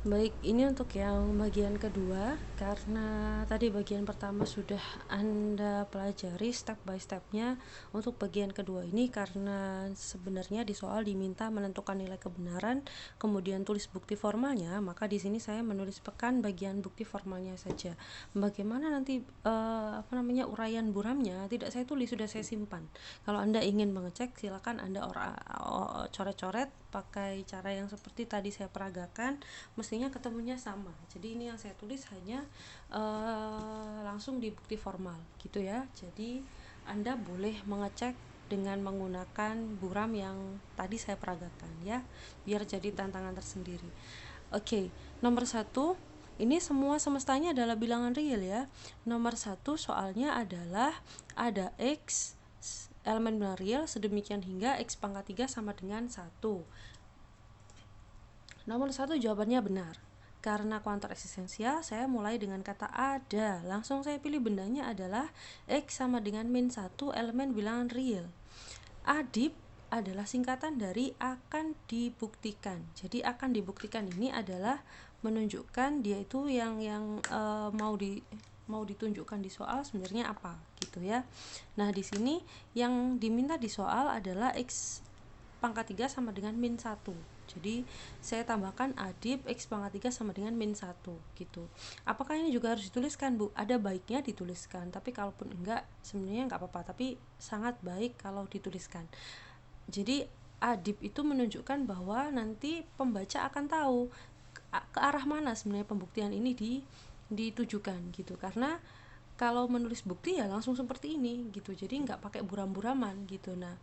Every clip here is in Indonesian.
Baik, ini untuk yang bagian kedua, karena tadi bagian pertama sudah Anda pelajari step by stepnya. Untuk bagian kedua ini, karena sebenarnya di soal diminta menentukan nilai kebenaran, kemudian tulis bukti formalnya, maka di sini saya menuliskan bagian bukti formalnya saja. Bagaimana nanti uraian buramnya tidak saya tulis, sudah saya simpan. Kalau Anda ingin mengecek, silakan Anda coret-coret pakai cara yang seperti tadi saya peragakan, mestinya ketemunya sama. Jadi ini yang saya tulis hanya langsung di bukti formal gitu ya. Jadi Anda boleh mengecek dengan menggunakan buram yang tadi saya peragakan ya, biar jadi tantangan tersendiri. Oke, nomor 1, ini semua semestanya adalah bilangan real ya. Nomor 1 soalnya adalah ada X elemen bilangan real sedemikian hingga X pangkat 3 sama dengan 1. Nomor 1 jawabannya benar. Karena kuantor eksistensial, saya mulai dengan kata ada. Langsung saya pilih bendanya adalah X sama dengan min 1 elemen bilangan real. Adip adalah singkatan dari akan dibuktikan. Jadi akan dibuktikan ini adalah menunjukkan dia itu yang mau ditunjukkan di soal sebenarnya apa gitu ya. Nah, di sini yang diminta di soal adalah X pangkat 3 sama dengan min 1. Jadi saya tambahkan adip X pangkat 3 sama dengan min 1 gitu. Apakah ini juga harus dituliskan, Bu? Ada baiknya dituliskan, tapi kalaupun enggak sebenarnya enggak apa-apa, tapi sangat baik kalau dituliskan. Jadi adip itu menunjukkan bahwa nanti pembaca akan tahu ke arah mana sebenarnya pembuktian ini ditujukan gitu. Karena kalau menulis bukti ya langsung seperti ini gitu, jadi nggak pakai buram-buraman gitu. Nah,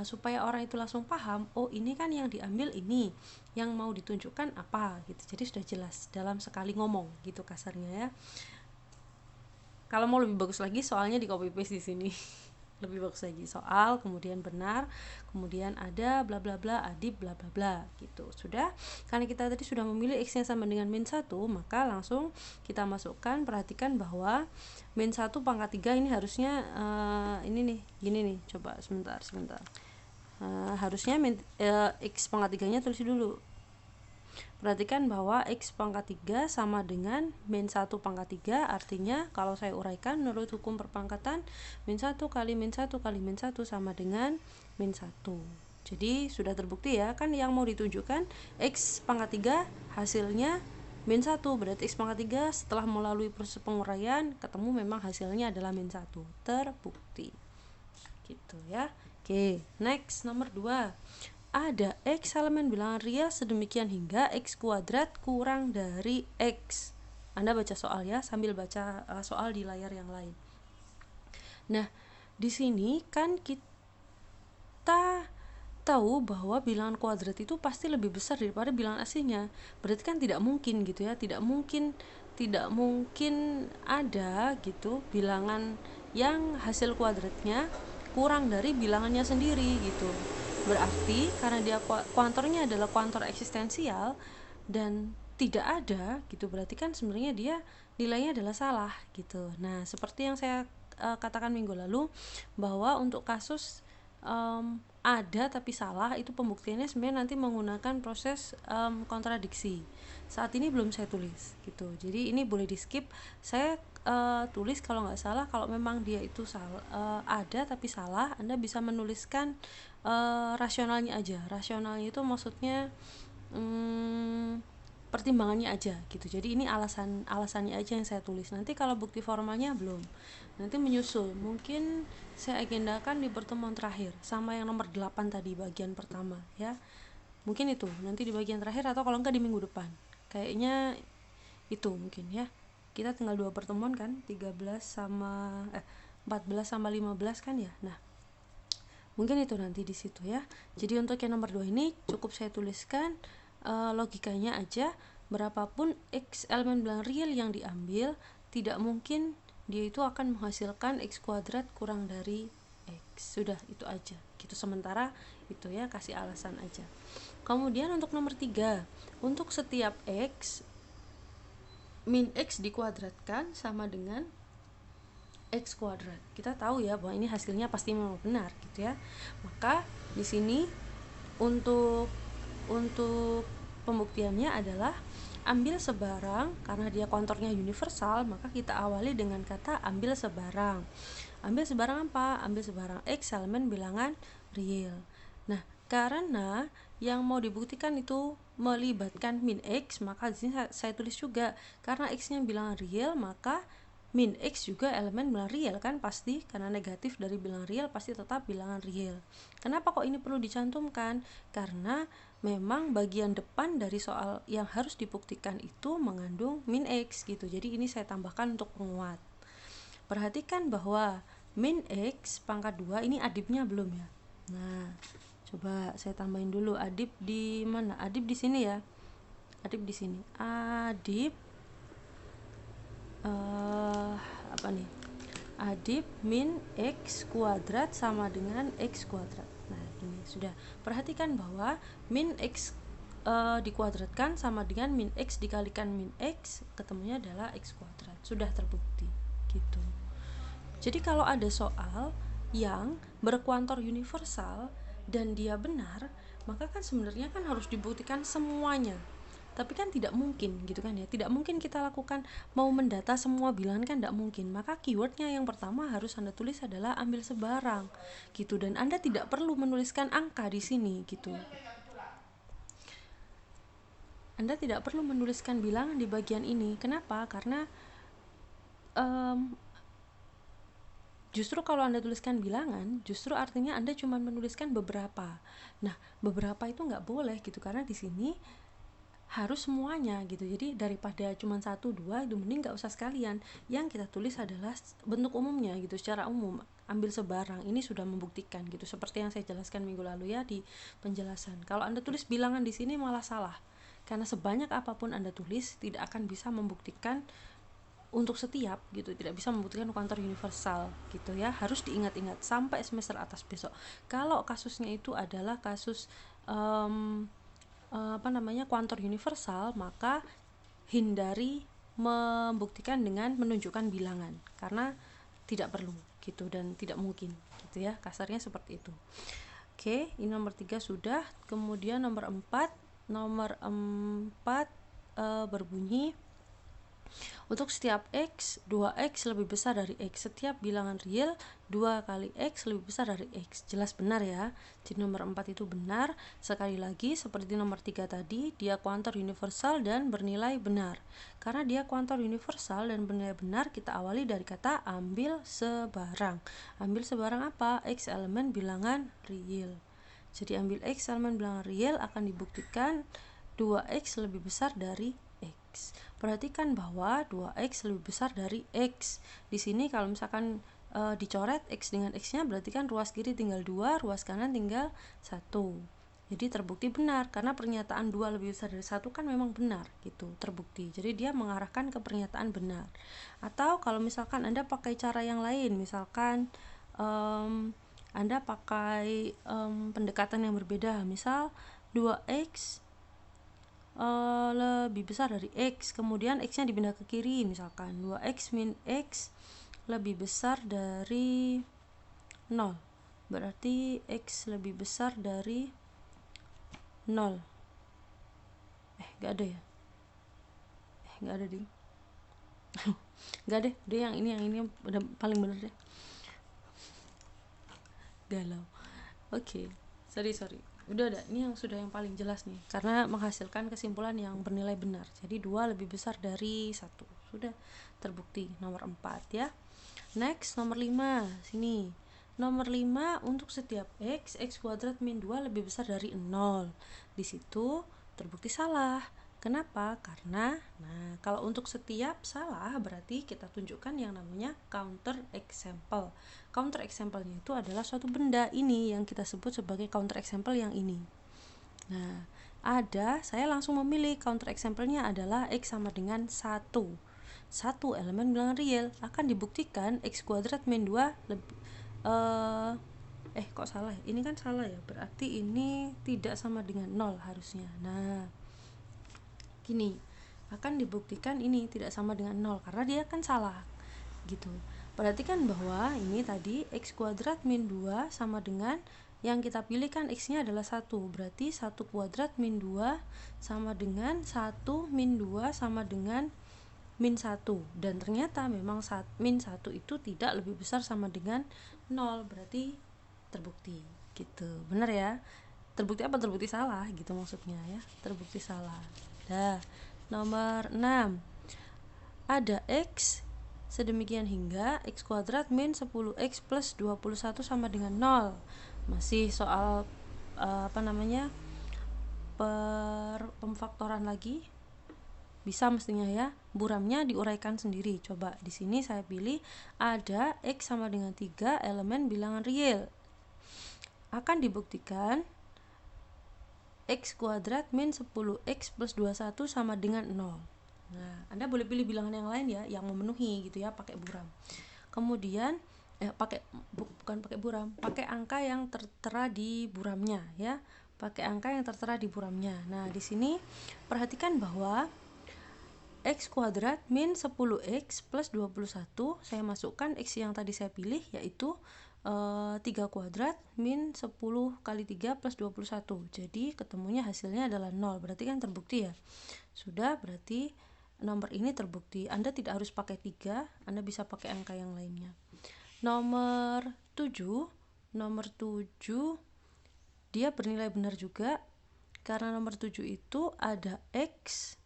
supaya orang itu langsung paham, oh ini kan yang diambil ini, yang mau ditunjukkan apa gitu, jadi sudah jelas dalam sekali ngomong gitu kasarnya ya. Kalau mau lebih bagus lagi soalnya di copy paste di sini lebih bagus lagi, soal kemudian benar, kemudian ada bla bla bla adip bla bla bla gitu. Sudah, karena kita tadi sudah memilih X nya sama dengan min 1, maka langsung kita masukkan. Perhatikan bahwa min 1 pangkat 3 ini harusnya ini nih, gini nih, coba sebentar harusnya X pangkat 3 nya tulis dulu. Perhatikan bahwa X pangkat 3 sama dengan min 1 pangkat 3, artinya kalau saya uraikan menurut hukum perpangkatan, min 1 kali min 1 kali min 1 sama dengan min 1. Jadi sudah terbukti ya, kan yang mau ditunjukkan X pangkat 3 hasilnya min 1, berarti X pangkat 3 setelah melalui proses penguraian ketemu memang hasilnya adalah min 1, terbukti gitu ya. Oke, next nomor 2. Ada X elemen bilangan real sedemikian hingga X kuadrat kurang dari X. Anda baca soal ya, sambil baca soal di layar yang lain. Nah, di sini kan kita tahu bahwa bilangan kuadrat itu pasti lebih besar daripada bilangan aslinya. Berarti kan tidak mungkin gitu ya, tidak mungkin ada gitu bilangan yang hasil kuadratnya kurang dari bilangannya sendiri gitu. Berarti karena dia kuantornya adalah kuantor eksistensial dan tidak ada gitu, berarti kan sebenarnya dia nilainya adalah salah gitu. Nah, seperti yang saya katakan minggu lalu, bahwa untuk kasus ada tapi salah, itu pembuktiannya sebenarnya nanti menggunakan proses kontradiksi. Saat ini belum saya tulis gitu, jadi ini boleh di skip. Saya tulis kalau nggak salah, kalau memang dia itu salah, ada tapi salah, Anda bisa menuliskan rasionalnya aja. Rasionalnya itu maksudnya pertimbangannya aja gitu. Jadi ini alasannya aja yang saya tulis. Nanti kalau bukti formalnya belum, nanti menyusul. Mungkin saya agendakan di pertemuan terakhir sama yang nomor 8 tadi bagian pertama ya. Mungkin itu nanti di bagian terakhir, atau kalau enggak di minggu depan. Kayaknya itu mungkin ya. Kita tinggal 2 pertemuan kan, 14 sama 15 kan ya. Nah, mungkin itu nanti di situ ya. Jadi untuk yang nomor 2 ini cukup saya tuliskan logikanya aja. Berapapun X elemen bilangan real yang diambil, tidak mungkin dia itu akan menghasilkan X kuadrat kurang dari X. Sudah, itu aja gitu. Sementara itu ya, kasih alasan aja. Kemudian untuk nomor 3, untuk setiap X, min X dikuadratkan sama dengan X kuadrat. Kita tahu ya bahwa ini hasilnya pasti memang benar gitu ya. Maka di sini untuk pembuktiannya adalah ambil sebarang, karena dia konturnya universal, maka kita awali dengan kata ambil sebarang. Ambil sebarang apa? Ambil sebarang X elemen bilangan real. Nah, karena yang mau dibuktikan itu melibatkan min X, maka di sini saya tulis juga karena X-nya bilangan real, maka min X juga elemen bilangan real kan, pasti, karena negatif dari bilangan real pasti tetap bilangan real. Kenapa kok ini perlu dicantumkan? Karena memang bagian depan dari soal yang harus dibuktikan itu mengandung min X gitu. Jadi ini saya tambahkan untuk penguat. Perhatikan bahwa min X pangkat 2 ini adibnya belum ya. Nah, coba saya tambahin dulu adib di mana? Adib di sini ya. Adib di sini. Adib apa nih? Adib min X kuadrat sama dengan X kuadrat. Nah, ini sudah. Perhatikan bahwa min X dikuadratkan sama dengan min X dikalikan min X, ketemunya adalah X kuadrat. Sudah terbukti gitu. Jadi kalau ada soal yang berkuantor universal dan dia benar, maka kan sebenarnya kan harus dibuktikan semuanya. Tapi kan tidak mungkin gitu kan ya, tidak mungkin kita lakukan mau mendata semua bilangan kan tidak mungkin. Maka keywordnya yang pertama harus Anda tulis adalah ambil sebarang gitu, dan Anda tidak perlu menuliskan angka di sini gitu. Anda tidak perlu menuliskan bilangan di bagian ini. Kenapa? Karena justru kalau Anda tuliskan bilangan, justru artinya Anda cuma menuliskan beberapa. Nah, beberapa itu nggak boleh gitu, karena di sini harus semuanya gitu. Jadi daripada cuma 1, 2, itu mending nggak usah sekalian. Yang kita tulis adalah bentuk umumnya gitu, secara umum. Ambil sebarang, ini sudah membuktikan gitu. Seperti yang saya jelaskan minggu lalu ya di penjelasan. Kalau Anda tulis bilangan di sini malah salah. Karena sebanyak apapun Anda tulis, tidak akan bisa membuktikan untuk setiap gitu, tidak bisa membuktikan kuantor universal gitu ya. Harus diingat-ingat sampai semester atas besok. Kalau kasusnya itu adalah kasus kuantor universal, maka hindari membuktikan dengan menunjukkan bilangan karena tidak perlu gitu dan tidak mungkin gitu ya, kasarnya seperti itu. Oke, ini nomor 3 sudah. Kemudian nomor 4 berbunyi untuk setiap X, 2X lebih besar dari X. Setiap bilangan real 2 kali X lebih besar dari X. Jelas benar ya. Jadi nomor 4 itu benar. Sekali lagi seperti nomor 3 tadi, dia kuantor universal dan bernilai benar. Karena dia kuantor universal dan bernilai benar, kita awali dari kata ambil sebarang. Ambil sebarang apa? X elemen bilangan real. Jadi ambil X elemen bilangan real akan dibuktikan 2X lebih besar dari X. Perhatikan bahwa 2X lebih besar dari X. Di sini kalau misalkan dicoret X dengan X-nya, berarti kan ruas kiri tinggal 2, ruas kanan tinggal 1. Jadi terbukti benar, karena pernyataan 2 lebih besar dari 1 kan memang benar gitu, terbukti. Jadi dia mengarahkan ke pernyataan benar. Atau kalau misalkan Anda pakai cara yang lain, misalkan Anda pakai pendekatan yang berbeda, misal 2X lebih besar dari X, kemudian X nya dipindah ke kiri, misalkan 2X min X lebih besar dari 0, berarti X lebih besar dari 0. Gak ada ya? Gak ada deh. Gak deh, yang ini udah paling bener deh. Galau. Oke, sorry. Udah ada, ini yang sudah yang paling jelas nih, karena menghasilkan kesimpulan yang bernilai benar. Jadi 2 lebih besar dari 1. Sudah terbukti nomor 4 ya. Next, nomor 5. Sini. Nomor 5, untuk setiap X kuadrat min 2 lebih besar dari 0. Di situ terbukti salah. Kenapa? Karena kalau untuk setiap salah berarti kita tunjukkan yang namanya counter example. Counter example-nya itu adalah suatu benda ini yang kita sebut sebagai counter example yang ini. Nah, saya langsung memilih counter example-nya adalah X sama dengan 1. 1 elemen bilangan real akan dibuktikan X kuadrat min 2 lebih kok salah? Ini kan salah ya. Berarti ini tidak sama dengan 0 harusnya. Nah, gini, akan dibuktikan ini tidak sama dengan 0 karena dia kan salah gitu. Perhatikan bahwa ini tadi X kuadrat min 2 sama dengan Yang kita pilih kan X-nya adalah 1, berarti 1 kuadrat min 2 sama dengan 1 min 2 sama dengan min 1. Dan ternyata memang min 1 itu tidak lebih besar sama dengan 0, berarti terbukti gitu. Benar ya? Terbukti apa? Terbukti salah gitu maksudnya ya. Terbukti salah. Dah. Nomor 6. Ada X sedemikian hingga X kuadrat min 10X plus 21 sama dengan 0. Masih soal pemfaktoran lagi. Bisa mestinya ya. Buramnya diuraikan sendiri. Coba di sini saya pilih ada X sama dengan 3 elemen bilangan real. Akan dibuktikan X kuadrat min 10X plus 21 sama dengan 0. Nah, Anda boleh pilih bilangan yang lain ya, yang memenuhi gitu ya, pakai buram. Kemudian bukan pakai buram, pakai angka yang tertera di buramnya ya. Pakai angka yang tertera di buramnya. Nah, di sini perhatikan bahwa X kuadrat min 10X plus 21, saya masukkan X yang tadi saya pilih, yaitu 3 kuadrat min 10 kali 3 plus 21. Jadi ketemunya hasilnya adalah 0, berarti kan terbukti ya. Sudah, berarti nomor ini terbukti. Anda tidak harus pakai 3, Anda bisa pakai angka yang lainnya. Nomor 7 dia bernilai benar juga, karena nomor 7 itu ada X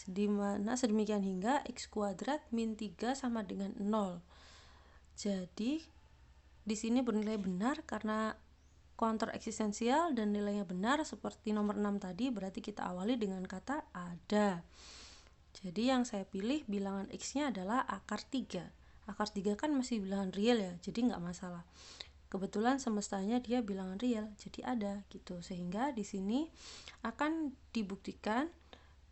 di mana sedemikian hingga X kuadrat min 3 sama dengan 0. Jadi di sini bernilai benar karena kuantor eksistensial dan nilainya benar seperti nomor 6 tadi, berarti kita awali dengan kata ada. Jadi yang saya pilih bilangan X-nya adalah akar 3. Akar 3 kan masih bilangan real ya, jadi nggak masalah. Kebetulan semestanya dia bilangan real, jadi ada gitu. Sehingga di sini akan dibuktikan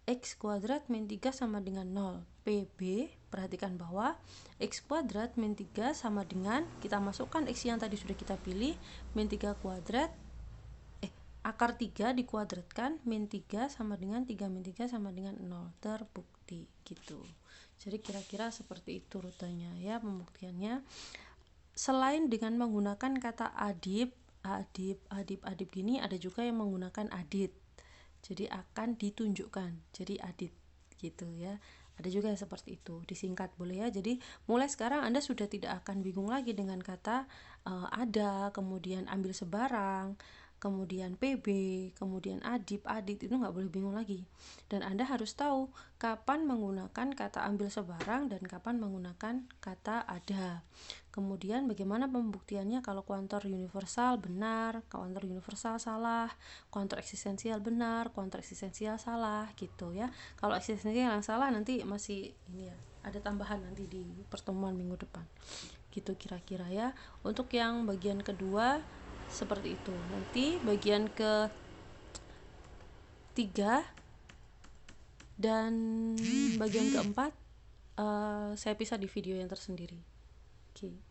X kuadrat min 3 sama dengan 0. PB, perhatikan bahwa X kuadrat min 3 sama dengan, kita masukkan X yang tadi sudah kita pilih, min 3 kuadrat, akar 3 dikuadratkan, min 3 sama dengan 3 min 3 sama dengan 0. Terbukti gitu. Jadi kira-kira seperti itu rutenya ya, pembuktiannya. Selain dengan menggunakan kata adip gini, ada juga yang menggunakan adit. Jadi akan ditunjukkan, jadi adit gitu ya. Ada juga yang seperti itu, disingkat boleh ya. Jadi mulai sekarang Anda sudah tidak akan bingung lagi dengan kata ada, kemudian ambil sebarang, kemudian PB, kemudian adit itu nggak boleh bingung lagi. Dan Anda harus tahu kapan menggunakan kata ambil sebarang dan kapan menggunakan kata ada. Kemudian bagaimana pembuktiannya kalau kuantor universal benar, kuantor universal salah, kuantor eksistensial benar, kuantor eksistensial salah gitu ya. Kalau eksistensial yang salah nanti masih ini ya, ada tambahan nanti di pertemuan minggu depan. Gitu kira-kira ya. Untuk yang bagian kedua seperti itu. Nanti bagian ketiga dan bagian keempat saya pisah di video yang tersendiri. Oke.